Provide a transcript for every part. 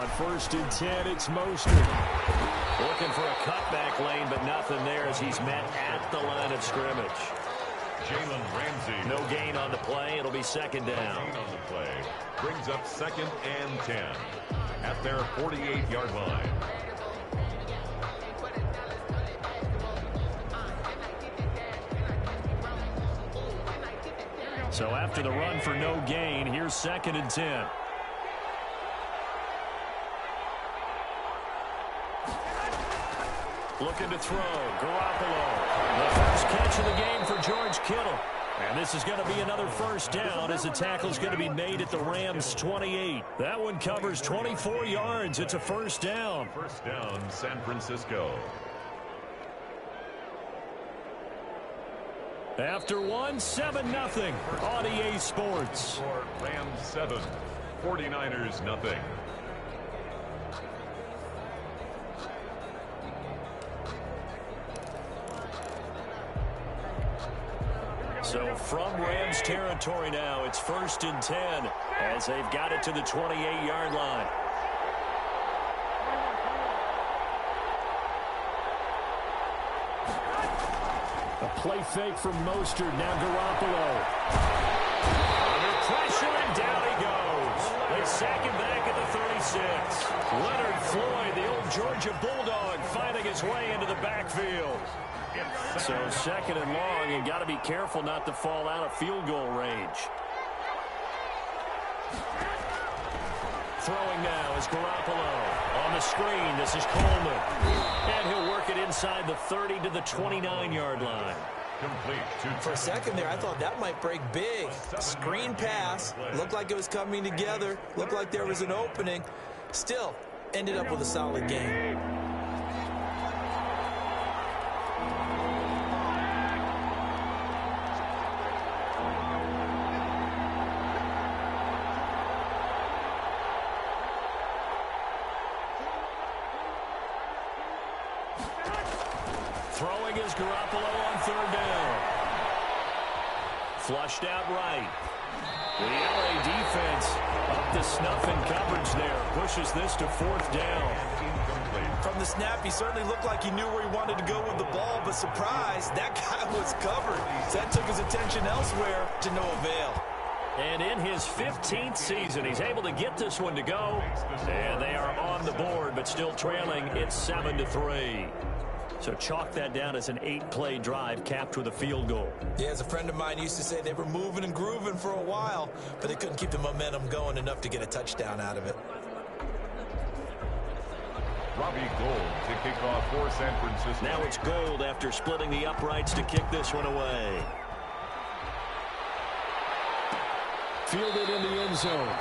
On 1st and 10, it's Mostert. Looking for a cutback lane, but nothing there as he's met at the line of scrimmage. Jalen Ramsey. No gain on the play. It'll be 2nd down. No gain on the play. Brings up 2nd and 10 at their 48-yard line. So after the run for no gain, here's 2nd and 10. Looking to throw. Garoppolo. The first catch of the game for George Kittle. And this is going to be another 1st down as the tackle's going to be made at the Rams' 28. That one covers 24 yards. It's a 1st down. 1st down, San Francisco. After 7-0 on EA Sports. Rams 7, 49ers nothing. So from Rams territory now, it's 1st and 10 as they've got it to the 28-yard line. A play fake from Mostert, now Garoppolo. Under pressure, and down he goes. They sack him back at the 36. Leonard Floyd, the old Georgia Bulldog, finding his way into the backfield. So 2nd and long, and got to be careful not to fall out of field goal range. Throwing now is Garoppolo. On the screen, this is Coleman. And he'll work it inside the 30 to the 29-yard line. Complete. For a second there, I thought that might break big. Screen pass. Looked like it was coming together. Looked like there was an opening. Still, ended up with a solid game. Throwing is Garoppolo on 3rd down. Flushed out right. The LA defense up to snuff in coverage there. Pushes this to 4th down. From the snap, he certainly looked like he knew where he wanted to go with the ball, but surprise, that guy was covered. So that took his attention elsewhere to no avail. And in his 15th season, he's able to get this one to go. And they are on the board, but still trailing. It's 7-3. So chalk that down as an 8-play drive capped with a field goal. Yeah, as a friend of mine used to say, they were moving and grooving for a while, but they couldn't keep the momentum going enough to get a touchdown out of it. Robbie Gould to kick off for San Francisco. Now it's Gould after splitting the uprights to kick this one away. Fielded in the end zone.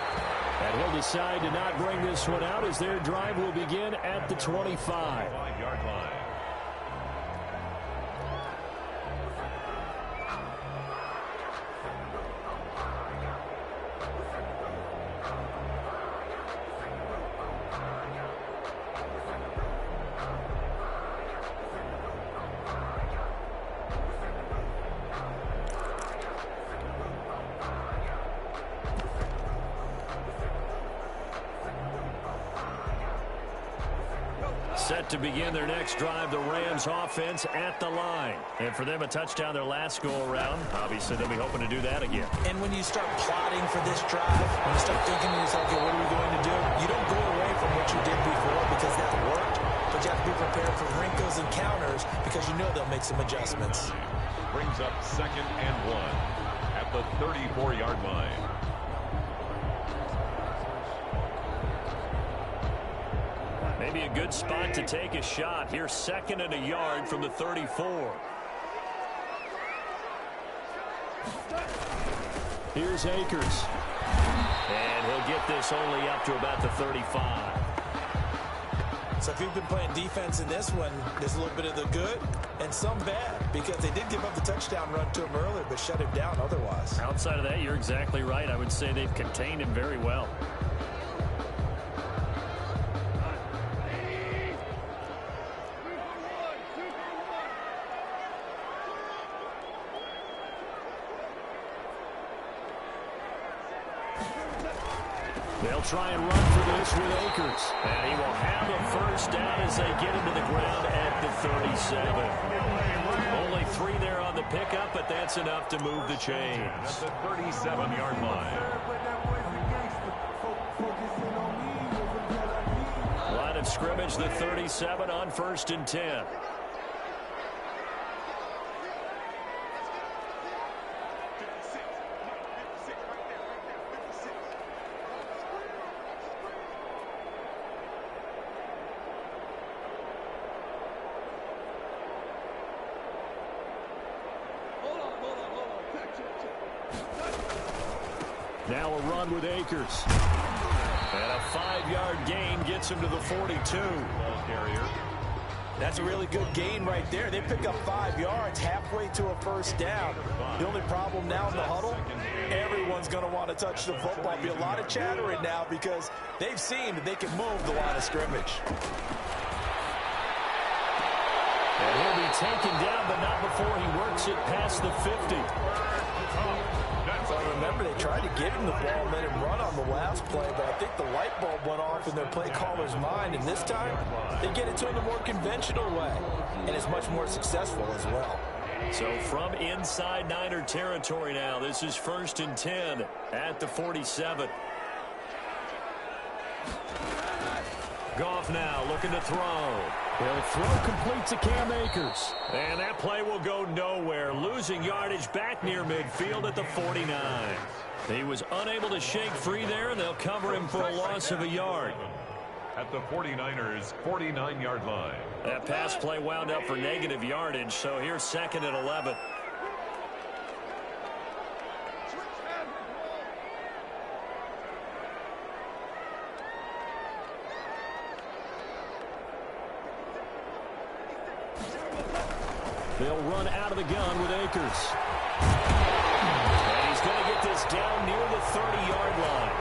And he'll decide to not bring this one out as their drive will begin at the 25. 5-yard line. Set to begin their next drive, the Rams offense at the line. And for them, a touchdown their last go-around. Obviously, they'll be hoping to do that again. And when you start plotting for this drive, when you start thinking to yourself, okay, what are we going to do? You don't go away from what you did before because that worked, but you have to be prepared for wrinkles and counters because you know they'll make some adjustments. Brings up 2nd and 1 at the 34-yard line. Maybe a good spot to take a shot. Here's 2nd and a yard from the 34. Here's Akers. And he'll get this only up to about the 35. So if you've been playing defense in this one, there's a little bit of the good and some bad because they did give up the touchdown run to him earlier but shut him down otherwise. Outside of that, you're exactly right. I would say they've contained him very well. They'll try and run for this with Akers. And he will have a first down as they get him to the ground at the 37. Only 3 there on the pickup, but that's enough to move the chains. At the 37-yard line. Line of scrimmage, the 37 on 1st and 10. Now a run with Akers. And a 5-yard gain gets him to the 42. Ball carrier. That's a really good gain right there. They pick up 5 yards halfway to a first down. The only problem now in the huddle, everyone's going to want to touch the football. Be a lot of chattering now because they've seen that they can move the line of scrimmage. And he'll be taken down, but not before he works it past the 50. Well, remember, they tried to give him the ball and let him run on the last play, but I think the light bulb went off in their play caller's mind, and this time they get it to him the more conventional way, and it's much more successful as well. So from inside Niner territory now, this is 1st and 10 at the 47. Goff now looking to throw. He'll throw complete to Cam Akers. And that play will go nowhere. Losing yardage back near midfield at the 49. He was unable to shake free there, and they'll cover him for a loss of a yard. At the 49ers' 49-yard line. That pass play wound up for negative yardage, so here's 2nd and 11. They'll run out of the gun with Akers. And he's going to get this down near the 30-yard line.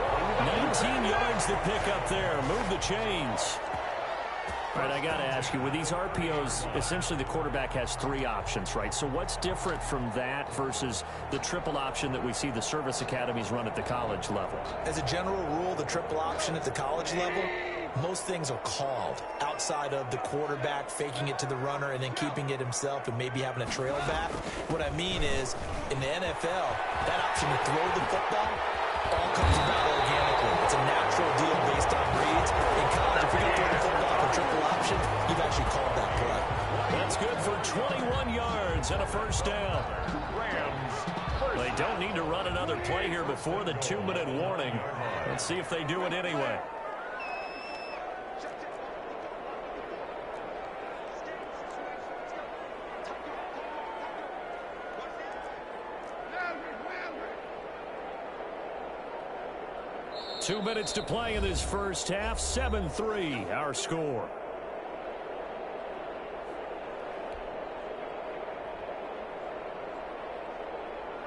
19 yards to pick up there. Move the chains. All right, I got to ask you, with these RPOs, essentially the quarterback has 3 options, right? So what's different from that versus the triple option that we see the service academies run at the college level? As a general rule, the triple option at the college level, most things are called outside of the quarterback faking it to the runner and then keeping it himself and maybe having a trail back. What I mean is, in the NFL, that option to throw the football all comes about organically. It's a natural deal based on reads. In college, if you're going to throw the football for triple option, you've actually called that play. That's good for 21 yards and a first down. They don't need to run another play here before the 2-minute warning. Let's see if they do it anyway. Two minutes to play in this first half. 7-3, our score.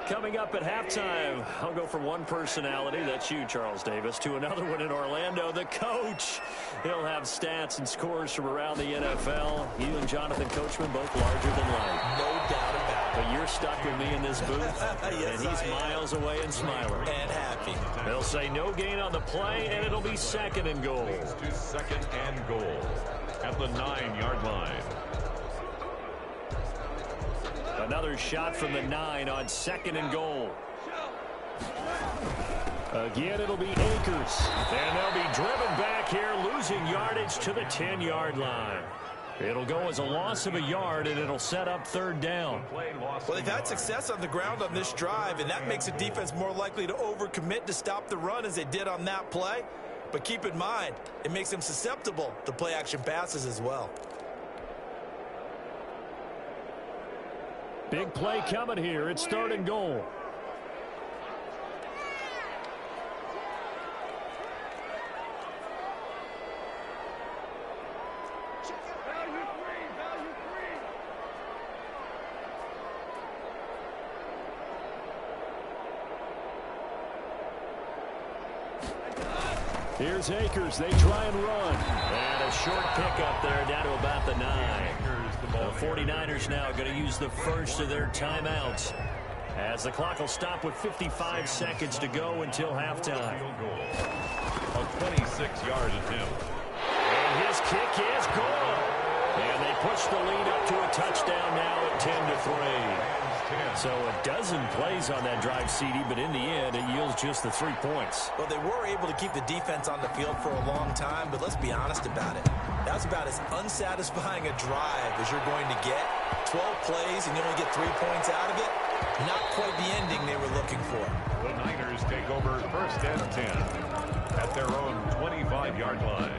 Coming up at halftime, I'll go from one personality, that's you, Charles Davis, to another one in Orlando, the coach. He'll have stats and scores from around the NFL. You and Jonathan Coachman both larger than life. No doubt about it. But you're stuck with me in this booth, Yes, and he's miles away and smiling. And happy. They'll say no gain on the play, and it'll be 2nd and goal. To 2nd and goal at the 9-yard line. Another shot from the 9 on 2nd and goal. Again, it'll be Akers. And they'll be driven back here, losing yardage to the 10-yard line. It'll go as a loss of a yard, and it'll set up 3rd down. Well, they've had success on the ground on this drive, and that makes a defense more likely to overcommit to stop the run as they did on that play. But keep in mind, it makes them susceptible to play-action passes as well. Big play coming here. It's 3rd and goal. Here's Akers. They try and run. And a short pickup there down to about the 9. The 49ers now going to use the first of their timeouts. As the clock will stop with 55 seconds to go until halftime. A 26-yard attempt. And his kick is good. And they push the lead up to a touchdown now at 10-3. So a dozen plays on that drive, CD, but in the end, it yields just the 3 points. Well, they were able to keep the defense on the field for a long time, but let's be honest about it. That was about as unsatisfying a drive as you're going to get. 12 plays and you only get 3 points out of it. Not quite the ending they were looking for. The Niners take over first and 10 at their own 25-yard line.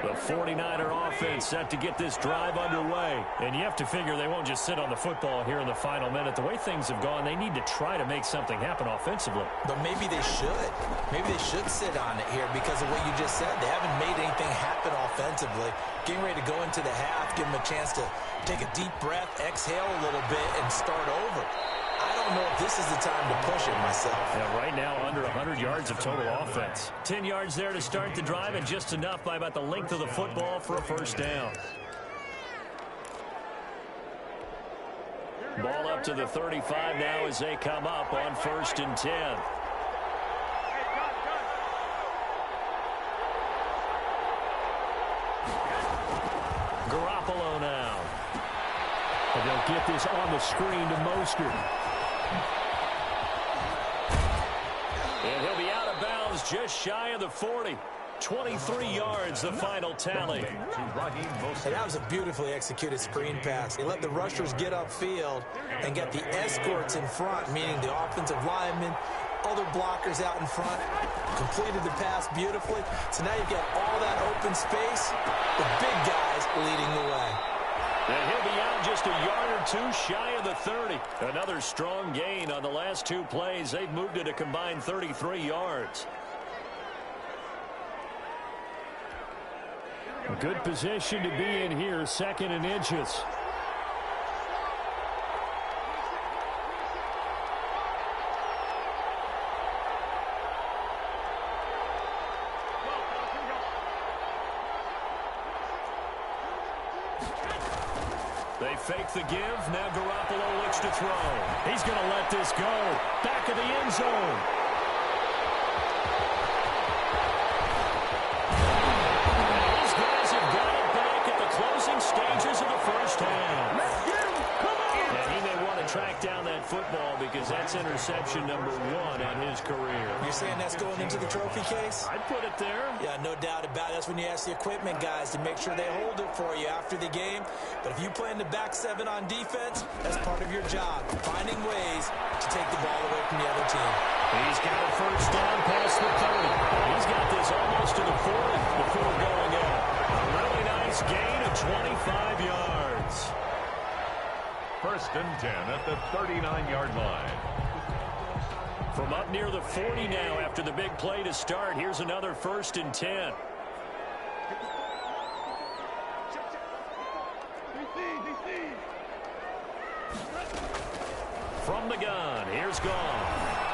The 49er offense set to get this drive underway. And you have to figure they won't just sit on the football here in the final minute. The way things have gone, they need to try to make something happen offensively. But maybe they should. Maybe they should sit on it here because of what you just said. They haven't made anything happen offensively. Getting ready to go into the half, give them a chance to take a deep breath, exhale a little bit, and start over. I don't know if this is the time to push it myself. Yeah, right now under 100 yards of total offense. 10 yards there to start the drive and just enough by about the length of the football for a first down. Ball up to the 35 now as they come up on 1st and 10. Garoppolo now. And they'll get this on the screen to Mostert. And he'll be out of bounds just shy of the 40. 23 yards, the final tally. Hey, that was a beautifully executed screen pass. They let the rushers get upfield and get the escorts in front, meaning the offensive linemen, other blockers out in front, completed the pass beautifully. So now you've got all that open space with big guys leading the way. And he'll be out just a yard or two shy of the 30. Another strong gain on the last 2 plays. They've moved it a combined 33 yards. A good position to be in here, 2nd and inches. They fake the give. Now Garoppolo looks to throw. He's going to let this go. Back of the end zone. And these guys have got it back at the closing stages of the first half. And he may want to track down that football because that's interception number 1 on his career. You're saying that's going into the trophy case? I'd put it there. Yeah, no doubt about it. That's when you ask the equipment guys to make sure they hold it for you after the game. But if you play in the back 7 on defense, that's part of your job, finding ways to take the ball away from the other team. He's got a first down past the 30. He's got this almost to the 40 before going out. A really nice gain of 25 yards. 1st and 10 at the 39-yard line. From up near the 40 now after the big play to start. Here's another 1st and 10. From the gun, here's Gone.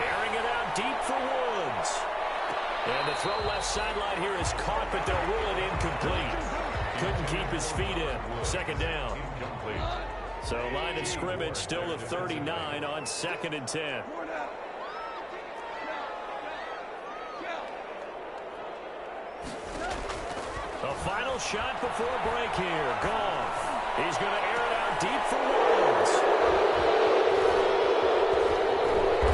Airing it out deep for Woods. And the throw left sideline here is caught, but they'll rule it incomplete. Couldn't keep his feet in. 2nd down. Incomplete. So line of scrimmage still the 39 on 2nd and 10. A final shot before break here. Goff. He's going to air it out deep for Woods.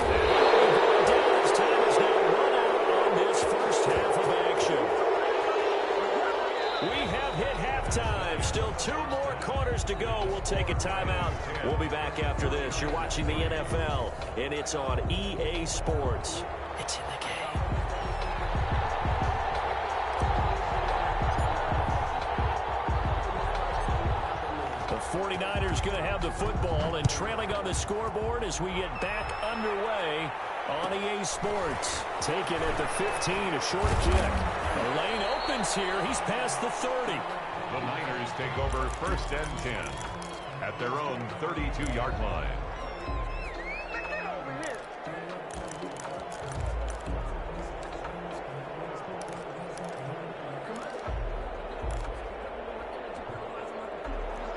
And down as time is now run out on this first half of action. We have hit halftime. Still 2 more quarters to go. We'll take a timeout. We'll be back after this. You're watching the NFL, and it's on EA Sports. It's in the game. The 49ers going to have the football and trailing on the scoreboard as we get back underway on EA Sports. Taken at the 15, a short kick. The lane opens here. He's past the 30. The Niners take over 1st and 10 at their own 32-yard line.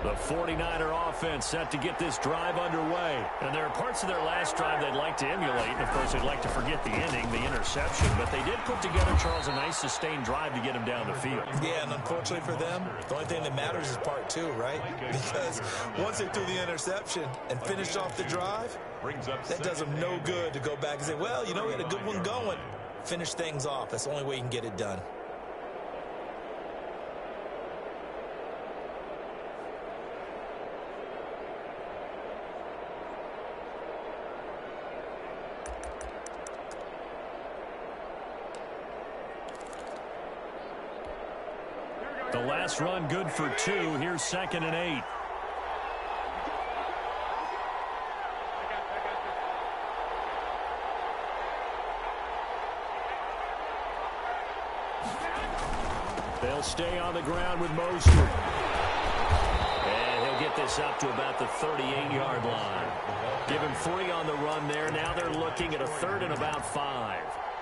The 49er offense set to get this drive underway. And there are parts of their last drive they'd like to emulate. And, of course, they'd like to forget the ending, the interception. But they did put together, Charles, a nice sustained drive to get him down the field. Yeah, and unfortunately for them, the only thing that matters is part 2, right? Because once they threw the interception and finished off the drive, that does them no good to go back and say, well, you know, we had a good one going. Finish things off. That's the only way you can get it done. The last run good for 2. Here's 2nd and 8. They'll stay on the ground with Mostert. And he'll get this up to about the 38-yard line. Give him 3 on the run there. Now they're looking at a 3rd and about 5.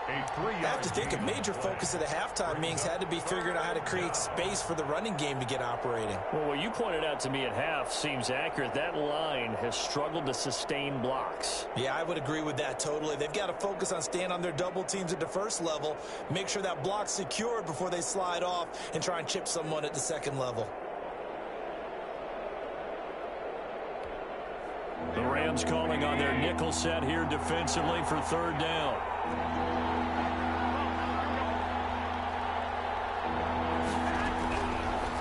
I have to think a major focus of the halftime meetings had to be figuring out how to create space for the running game to get operating. Well, what you pointed out to me at half seems accurate. That line has struggled to sustain blocks. Yeah, I would agree with that totally. They've got to focus on staying on their double teams at the first level, make sure that block's secured before they slide off and try and chip someone at the second level. The Rams calling on their nickel set here defensively for 3rd down.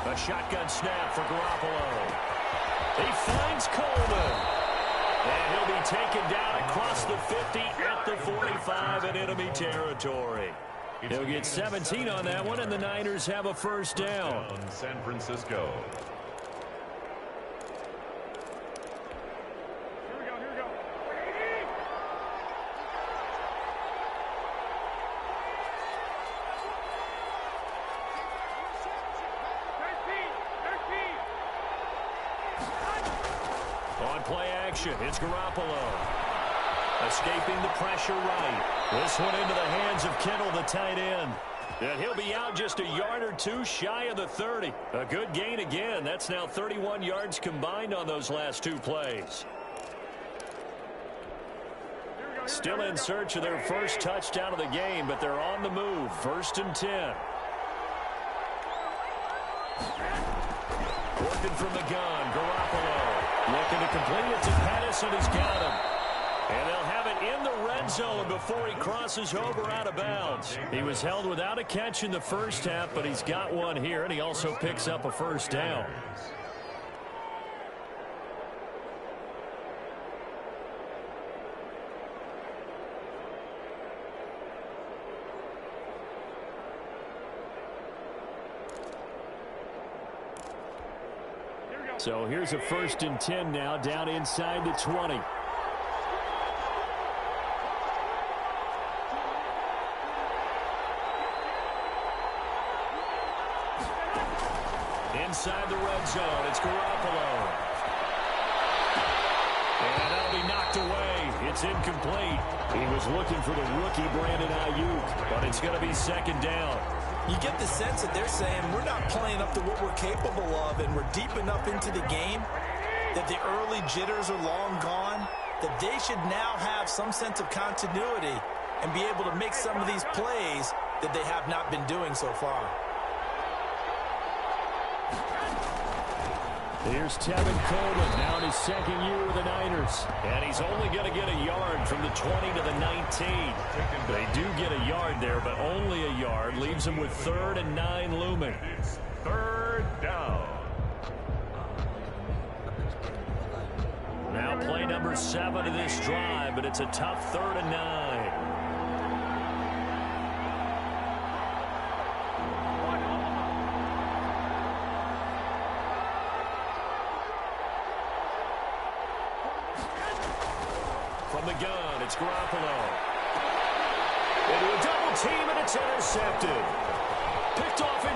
A shotgun snap for Garoppolo. He finds Coleman. And he'll be taken down across the 50 at the 45 in enemy territory. He'll get 17 on that one, and the Niners have a 1st down. San Francisco. On play action, it's Garoppolo. Escaping the pressure right. This one into the hands of Kittle, the tight end. And he'll be out just a yard or 2 shy of the 30. A good gain again. That's now 31 yards combined on those last 2 plays. Still in search of their first touchdown of the game, but they're on the move. 1st and 10. Working from the gun, Garoppolo. Looking to complete it to Pettis, and he's got him. And they'll have it in the red zone before he crosses over out of bounds. He was held without a catch in the first half, but he's got one here, and he also picks up a 1st down. So here's a 1st and 10 now, down inside the 20. Inside the red zone, it's Garoppolo. And that'll be knocked away. It's incomplete. He was looking for the rookie Brandon Ayuk, but it's going to be 2nd down. You get the sense that they're saying we're not playing up to what we're capable of, and we're deep enough into the game that the early jitters are long gone, that they should now have some sense of continuity and be able to make some of these plays that they have not been doing so far. Here's Tevin Coleman, now in his 2nd year with the Niners. And he's only going to get a yard from the 20 to the 19. They do get a yard there, but only a yard. Leaves them with 3rd and 9 looming. 3rd down. Now play number 7 of this drive, but it's a tough 3rd and 9. From the gun, it's Garoppolo. Into a double team, and it's intercepted.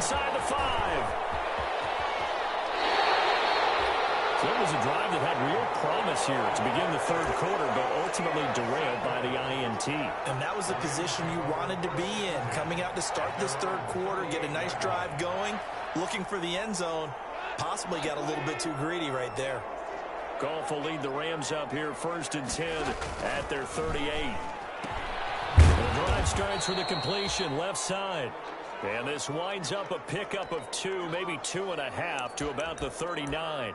inside the 5. So it was a drive that had real promise here to begin the third quarter, but ultimately derailed by the INT. And that was the position you wanted to be in, coming out to start this third quarter, get a nice drive going, looking for the end zone. Possibly got a little bit too greedy right there. Goff will lead the Rams up here 1st and 10 at their 38. The drive starts with a completion left side. And this winds up a pickup of 2, maybe 2.5 to about the 39.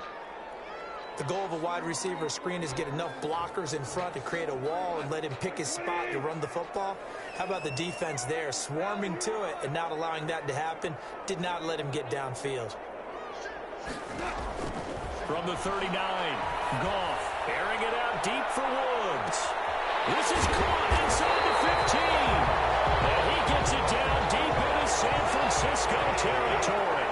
The goal of a wide receiver screen is get enough blockers in front to create a wall and let him pick his spot to run the football. How about the defense there, swarming to it and not allowing that to happen? Did not let him get downfield. From the 39, Goff airing it out deep for Woods. This is caught inside the 15. And he gets it down deep into San Francisco territory.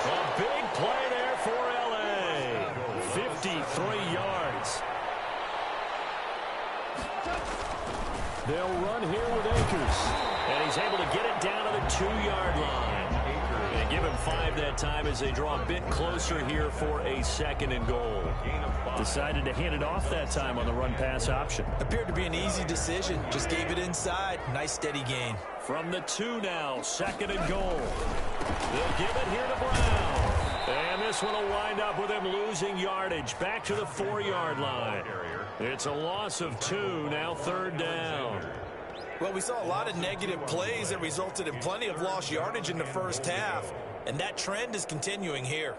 A big play there for L.A. 53 yards. They'll run here with Akers. And he's able to get it down to the 2-yard line. They give him 5 that time as they draw a bit closer here for a 2nd and goal. Decided to hand it off that time on the run-pass option. Appeared to be an easy decision. Just gave it inside. Nice steady gain. From the 2 now, 2nd and goal. They'll give it here to Brown. And this one will wind up with him losing yardage. Back to the 4-yard line. It's a loss of 2, now 3rd down. Well, we saw a lot of negative plays that resulted in plenty of lost yardage in the first half, and that trend is continuing here.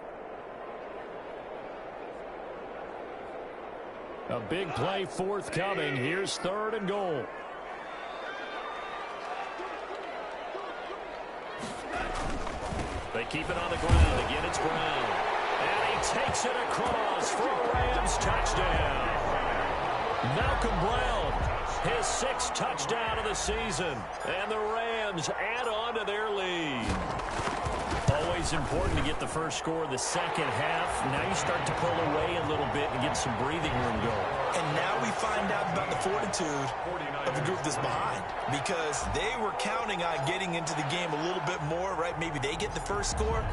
A big play forthcoming. Here's 3rd and goal. They keep it on the ground. Again, it's Brown. And he takes it across for a Rams touchdown. Malcolm Brown, his 6th touchdown of the season. And the Rams add on to their lead. Always important to get the first score of the second half. Now you start to pull away a little bit and get some breathing room going. And now we find out about the fortitude of the group that's behind, because they were counting on getting into the game a little bit more, right? Maybe they get the first score.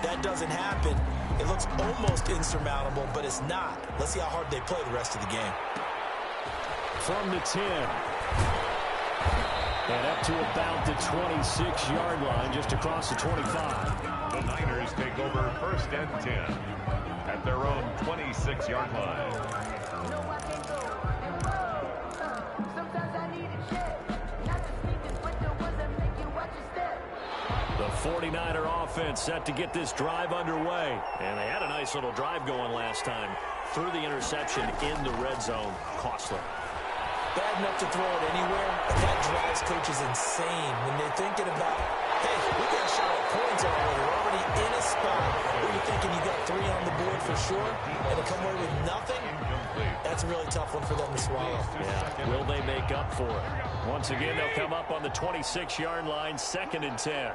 That doesn't happen. It looks almost insurmountable, but it's not. Let's see how hard they play the rest of the game. From the 10. And up to about the 26-yard line, just across the 25. The Niners take over 1st and 10 at their own 26-yard line. The 49er offense set to get this drive underway. And they had a nice little drive going last time. Threw the interception in the red zone. Costly. Bad enough to throw it anywhere, but that drives coaches insane when they're thinking about, hey, we got a shot at points already. We're already in a spot where you're thinking you got 3 on the board for sure, and to come away with nothing, that's a really tough one for them to swallow. Yeah, will they make up for it? Once again, they'll come up on the 26-yard line, 2nd and 10.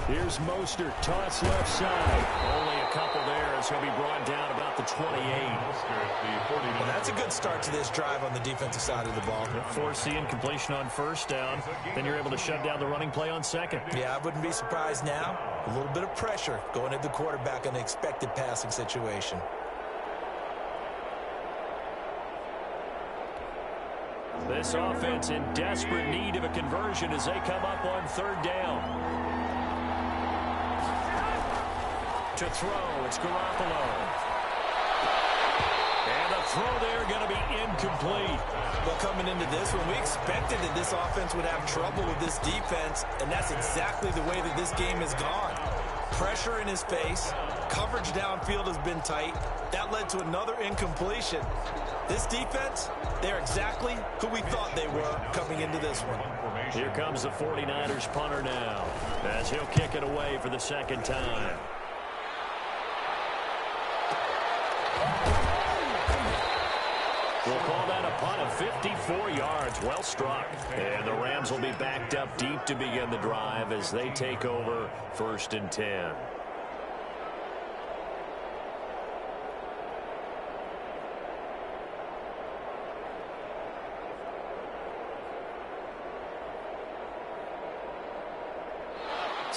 Here's Mostert, toss left side. Only a couple there as he'll be brought down about the 28. Well, that's a good start to this drive on the defensive side of the ball. Force the incompletion on 1st down. Then you're able to shut down the running play on 2nd. Yeah, I wouldn't be surprised now. A little bit of pressure going at the quarterback on an expected passing situation. This offense in desperate need of a conversion as they come up on 3rd down. To throw, it's Garoppolo. And the throw there going to be incomplete. Well, coming into this one, we expected that this offense would have trouble with this defense, and that's exactly the way that this game has gone. Pressure in his face, coverage downfield has been tight. That led to another incompletion. This defense, they're exactly who we thought they were coming into this one. Here comes the 49ers punter now, as he'll kick it away for the 2nd time. We'll call that a punt of 54 yards. Well struck. And the Rams will be backed up deep to begin the drive as they take over 1st and 10.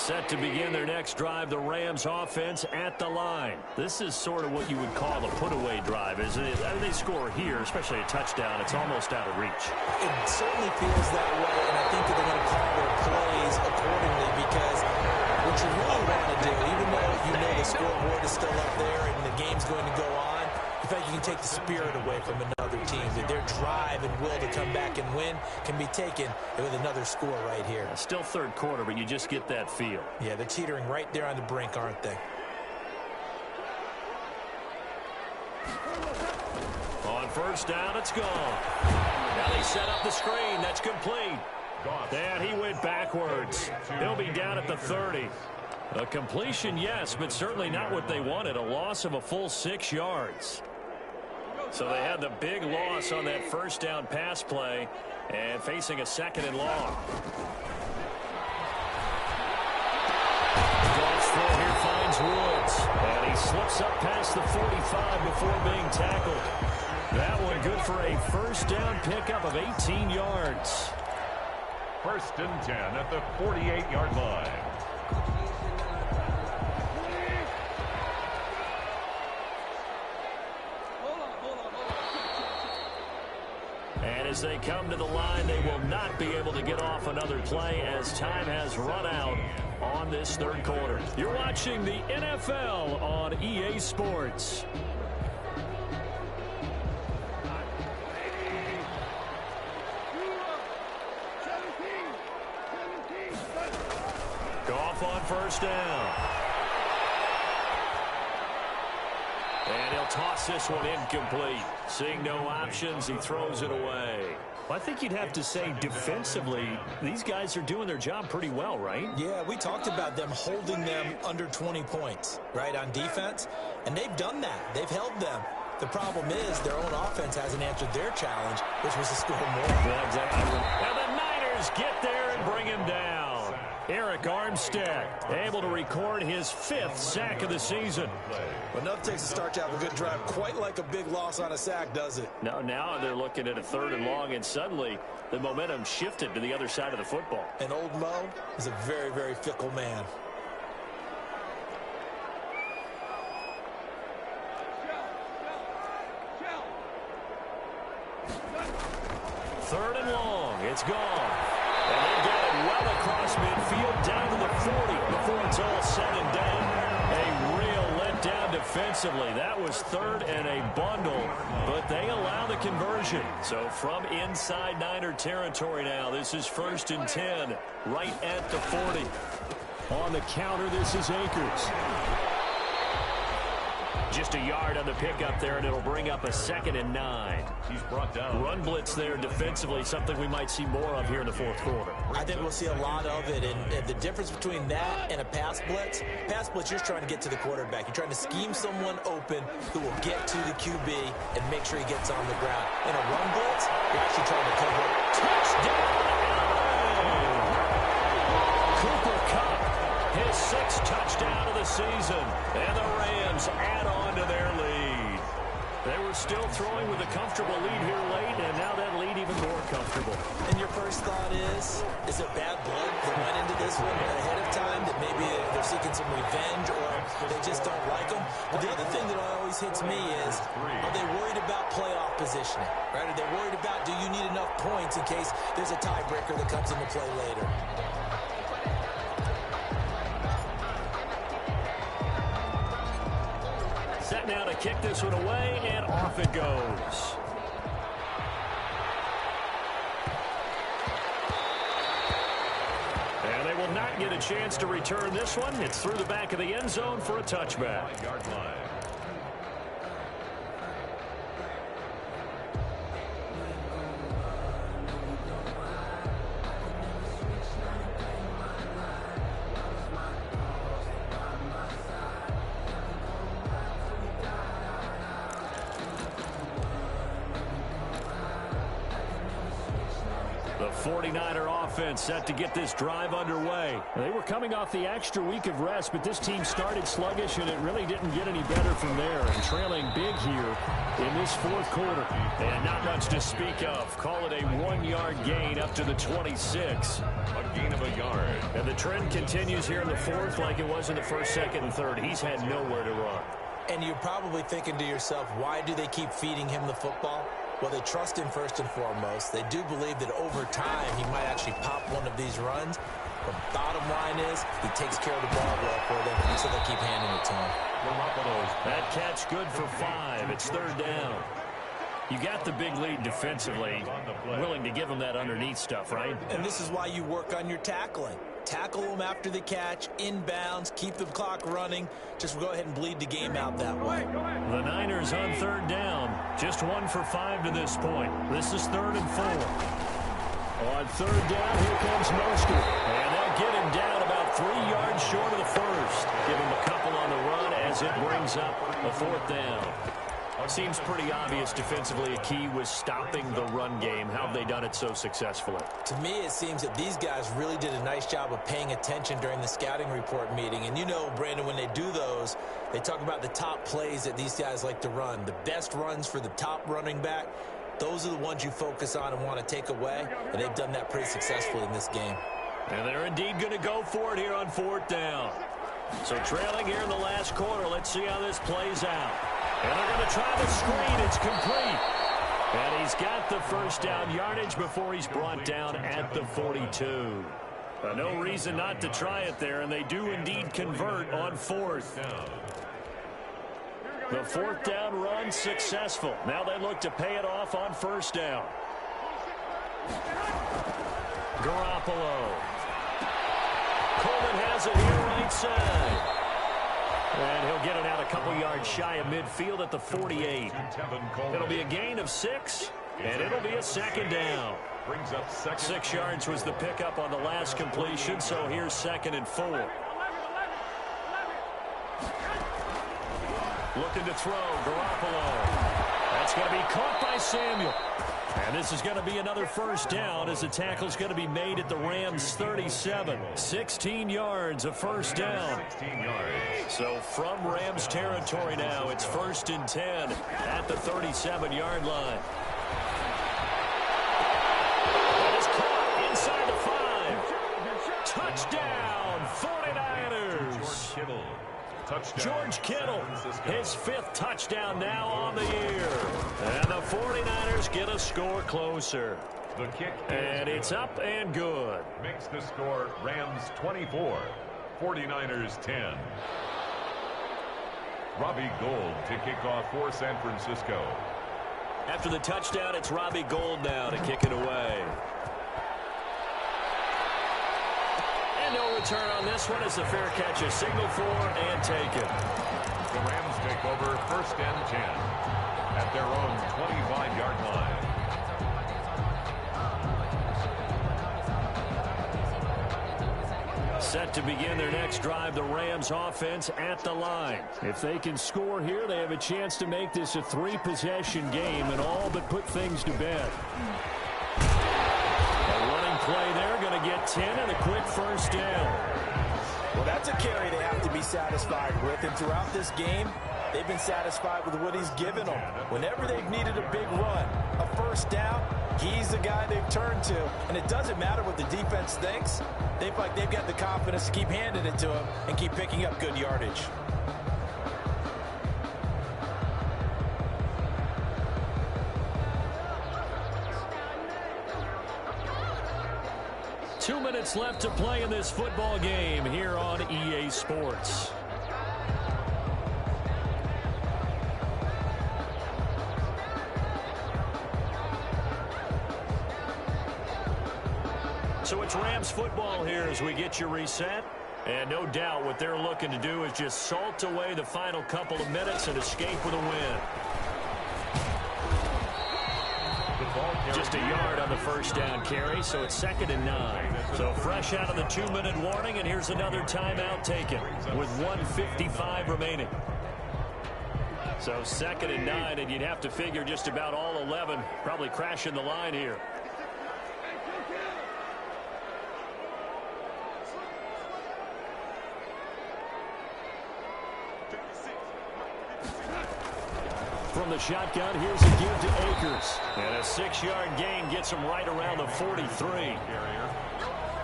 Set to begin their next drive, the Rams offense at the line. This is sort of what you would call a put-away drive, isn't it? I mean, they score here, especially a touchdown. It's almost out of reach. It certainly feels that way, and I think that they're going to call their plays accordingly because what you really want to do, even though you know the scoreboard is still up there and the game's going to go on, in fact, you can take the spirit away from another team. That their drive and will to come back and win can be taken with another score right here. Still third quarter, but you just get that feel. Yeah, they're teetering right there on the brink, aren't they? On first down, it's gone. Now they set up the screen. That's complete. And he went backwards. He'll be down at the 30. A completion, yes, but certainly not what they wanted. A loss of a full 6 yards. So they had the big loss on that first down pass play and facing a second and long. Goes through here, finds Woods. And he slips up past the 45 before being tackled. That one good for a first down pickup of 18 yards. First and 10 at the 48-yard line. And as they come to the line, they will not be able to get off another play as time has run out on this third quarter. You're watching the NFL on EA Sports. Goff on first down. And he'll toss this one incomplete. Seeing no options, he throws it away. Well, I think you'd have to say defensively, these guys are doing their job pretty well, right? Yeah, we talked about them holding them under 20 points, right, on defense. And they've done that. They've held them. The problem is their own offense hasn't answered their challenge, which was to score more. Yeah, exactly. And the Niners get there and bring him down. Eric Armstead able to record his 5th sack of the season. But nothing takes a start to have a good drive quite like a big loss on a sack, does it? Now they're looking at a 3rd and long, and suddenly the momentum shifted to the other side of the football. And old Mo is a very, very fickle man. Third and long. It's gone. And they get it well across midfield down to the 40 before it's all said and done. A real letdown defensively. That was 3rd and a bundle, but they allow the conversion. So from inside Niner territory now, this is 1st and 10 right at the 40. On the counter, this is Akers. Just a yard on the pickup there, and it'll bring up a 2nd and 9. He's brought down. Run blitz there defensively, something we might see more of here in the 4th quarter. I think we'll see a lot of it, and the difference between that and a pass blitz, you're trying to get to the quarterback. You're trying to scheme someone open who will get to the QB and make sure he gets on the ground. In a run blitz, you're actually trying to cover it. Touchdown! Cooper Kupp, his 6th touchdown of the season, and the Rams add on to their lead. They were still throwing with a comfortable lead here late, and now that lead even more comfortable. And your first thought is it bad blood that went into this one ahead of time, that maybe they're seeking some revenge or they just don't like them? But the other thing that always hits me is, are they worried about playoff positioning? Right? Are they worried about, do you need enough points in case there's a tiebreaker that comes into play later? Set now to kick this one away, and off it goes. And they will not get a chance to return this one. It's through the back of the end zone for a touchback. Yard line. The 49er offense set to get this drive underway. They were coming off the extra week of rest, but this team started sluggish, and it really didn't get any better from there. And trailing big here in this 4th quarter. And not much to speak of. Call it a 1-yard gain up to the 26. A gain of a yard. And the trend continues here in the fourth like it was in the first, second, and third. He's had nowhere to run. And you're probably thinking to yourself, why do they keep feeding him the football? Well, they trust him first and foremost. They do believe that over time he might actually pop one of these runs. But bottom line is he takes care of the ball well for them, so they keep handing it to him. That catch good for 5. It's third down. You got the big lead defensively, willing to give them that underneath stuff, right? And this is why you work on your tackling. Tackle them after the catch, inbounds, keep the clock running. Just go ahead and bleed the game out that way. The Niners on third down. Just 1 for 5 to this point. This is 3rd and 4. On third down, here comes Mostert. And they'll get him down about 3 yards short of the first. Give him a couple on the run as it brings up a 4th down. Seems pretty obvious defensively a key was stopping the run game. How have they done it so successfully? To me, it seems that these guys really did a nice job of paying attention during the scouting report meeting. And you know, Brandon, when they do those, they talk about the top plays that these guys like to run. The best runs for the top running back, those are the ones you focus on and want to take away. And they've done that pretty successfully in this game. And they're indeed going to go for it here on 4th down. So trailing here in the last quarter, let's see how this plays out. And they're going to try the screen. It's complete. And he's got the first down yardage before he's brought down at the 42. No reason not to try it there, and they do indeed convert on 4th. The 4th down run successful. Now they look to pay it off on 1st down. Garoppolo. Coleman has it here right side. And he'll get it out a couple yards shy of midfield at the 48. It'll be a gain of 6, and it'll be a 2nd down. 6 yards was the pickup on the last completion, so here's 2nd and 4. Looking to throw, Garoppolo. That's going to be caught by Samuel. And this is going to be another 1st down as the tackle's going to be made at the Rams' 37. 16 yards, a 1st down. 16 yards. So from Rams territory now, it's 1st and 10 at the 37-yard line. That is caught inside the 5. Touchdown, 49ers. George Kittle. Touchdown. George Kittle, his 5th touchdown now on the year. And the 49ers get a score closer. The kick and it's up and good. Makes the score Rams 24, 49ers 10. Robbie Gould to kick off for San Francisco. After the touchdown, it's Robbie Gould now to kick it away. And no return on this one as the fair catch is signaled for and taken. The Rams take over 1st and 10 at their own 25-yard line. Set to begin their next drive, the Rams offense at the line. If they can score here, they have a chance to make this a 3-possession game and all but put things to bed. A running play there, going to get 10 and a quick 1st down. Well, that's a carry they have to be satisfied with, and throughout this game, they've been satisfied with what he's given them. Whenever they've needed a big run, a 1st down, he's the guy they've turned to. And it doesn't matter what the defense thinks. They feel like they've got the confidence to keep handing it to him and keep picking up good yardage. Two minutes left to play in this football game here on EA Sports. So it's Rams football here as we get you reset. And no doubt what they're looking to do is just salt away the final couple of minutes and escape with a win. Just a yard on the 1st down carry, so it's 2nd and 9. So fresh out of the 2-minute warning, and here's another timeout taken with 1:55 remaining. So 2nd and 9, and you'd have to figure just about all 11 probably crashing the line here. From the shotgun, here's a give to Akers. And a 6-yard gain gets him right around the 43.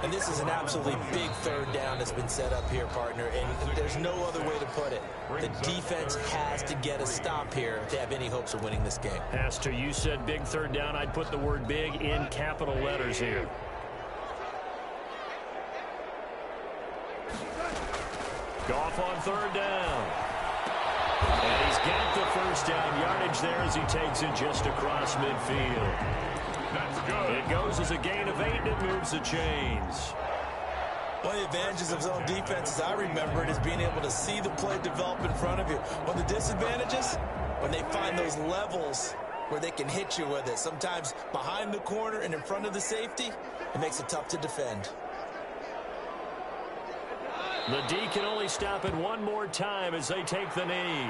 And this is an absolutely big third down that's been set up here, partner, and there's no other way to put it. The defense has to get a stop here to have any hopes of winning this game. Pastor, you said big third down. I'd put the word big in capital letters here. Goff on third down. And he's got the first down yardage there as he takes it just across midfield. That's good. It goes as a gain of 8, and it moves the chains. One of the advantages of zone defense, as I remember it, is being able to see the play develop in front of you. One of the disadvantages, when they find those levels where they can hit you with it, sometimes behind the corner and in front of the safety, it makes it tough to defend. The D can only stop it one more time as they take the knee.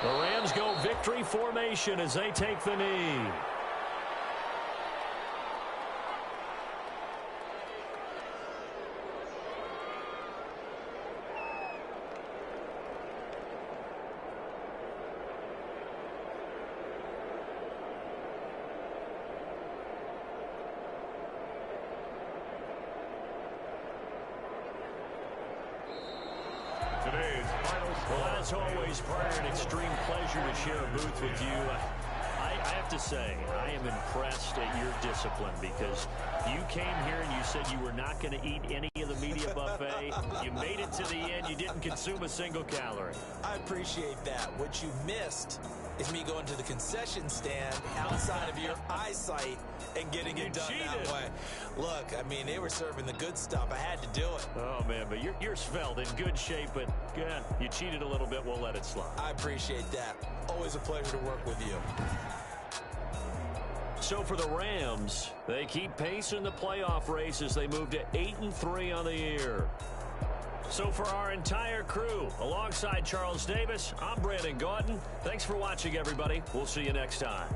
The Rams go victory formation as they take the knee. Today's final score. Well, as always, partner, an extreme pleasure to share a booth with you. I have to say, I am impressed at your discipline because you came here and you said you were not going to eat any of the media buffet. You made it to the end. You didn't consume a single calorie. I appreciate that. What you missed is me going to the concession stand outside of your eyesight and getting it done that way. Look, I mean, they were serving the good stuff. I had to do it. Oh, man, but you're svelte, in good shape, but God, you cheated a little bit. We'll let it slide. I appreciate that. Always a pleasure to work with you. So for the Rams, they keep pace in the playoff race as they move to 8-3 on the year. So for our entire crew, alongside Charles Davis, I'm Brandon Gaudin. Thanks for watching, everybody. We'll see you next time.